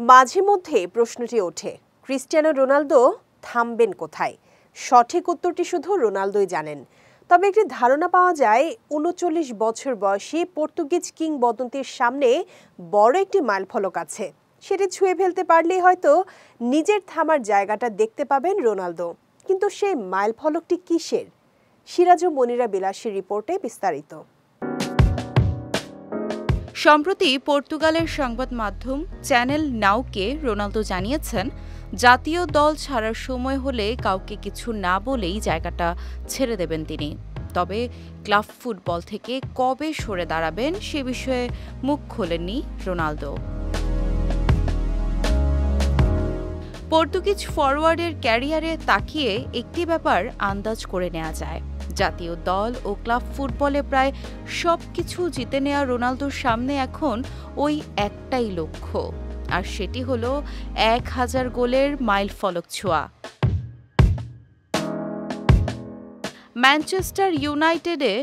মাঝে মধ্যে প্রশ্নটি ওঠে, ক্রিস্টিয়ানো রোনালদো থামবেন কোথায়? সঠিক উত্তরটি শুধু রোনালদোই জানেন। তবে একটি ধারণা পাওয়া যায়, ৩৯ বছর বয়সী পর্তুগিজ কিংবদন্তির সামনে বড় একটি মাইলফলক আছে। সেটি ছুঁয়ে ফেলতে পারলেই হয়তো নিজের থামার জায়গাটা দেখতে পাবেন রোনালদো। কিন্তু সেই মাইলফলকটি কিসের? সিরাজ ও মনিরা বিলাসীর রিপোর্টে বিস্তারিত। সম্প্রতি পর্তুগালের সংবাদ মাধ্যম চ্যানেল নাউকে রোনালদো জানিয়েছেন, জাতীয় দল ছাড়ার সময় হলে কাউকে কিছু না বলেই জায়গাটা ছেড়ে দেবেন তিনি। তবে ক্লাব ফুটবল থেকে কবে সরে দাঁড়াবেন সে বিষয়ে মুখ খোলেননি রোনালদো। পর্তুগিজ ফরওয়ার্ডের ক্যারিয়ারে তাকিয়ে একটি ব্যাপার আন্দাজ করে নেওয়া যায়। জাতীয় দল ও ক্লাব ফুটবলে প্রায় সবকিছু জিতে নেওয়া রোনালদোর সামনে এখন ওই একটাই লক্ষ্য, আর সেটি হলো ১,০০০ গোলের মাইলফলক ছোঁয়া। ম্যানচেস্টার ইউনাইটেডে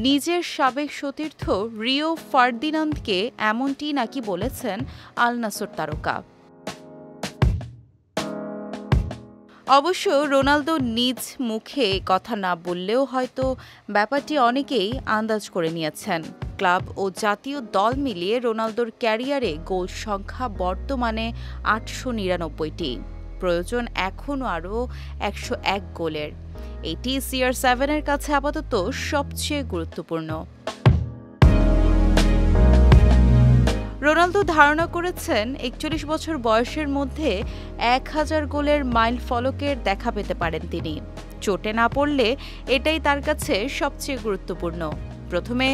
নিজের সাবেক সতীর্থ রিও ফার্দিনান্দকে এমনটি নাকি বলেছেন আল নাসর তারকা। অবশ্য রোনালদো নিজ মুখে কথা না বললেও হয়তো ব্যাপারটি অনেকেই আন্দাজ করে নিয়েছেন। ক্লাব ও জাতীয় দল মিলিয়ে রোনালদোর ক্যারিয়ারে গোল সংখ্যা বর্তমানে ৮৯৯টি। প্রয়োজন এখনও আরও ১০১ গোলের। এটি CR7-এর কাছে আপাতত সবচেয়ে গুরুত্বপূর্ণ। রোনালদো ধারণা করেছেন ৪১ বছর বয়সের মধ্যে ১,০০০ গোলের মাইল ফলকের দেখা পেতে পারেন তিনি। চোটে না পড়লে এটাই তার কাছে সবচেয়ে গুরুত্বপূর্ণ। প্রথমে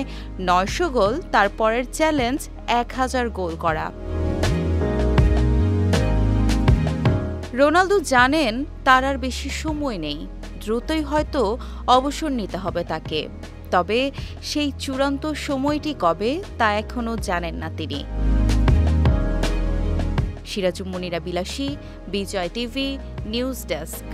৯০০ গোল, তারপরের চ্যালেঞ্জ ১,০০০ গোল করা। রোনালদো জানেন তার আর বেশি সময় নেই, দ্রুতই হয়তো অবসর নিতে হবে তাকে। তবে সেই চূড়ান্ত সময়টি কবে তা এখনও জানেন না তিনি। সিরাজ ও মনিরা বিলাসী, বিজয় টিভি, নিউজ ডেস্ক।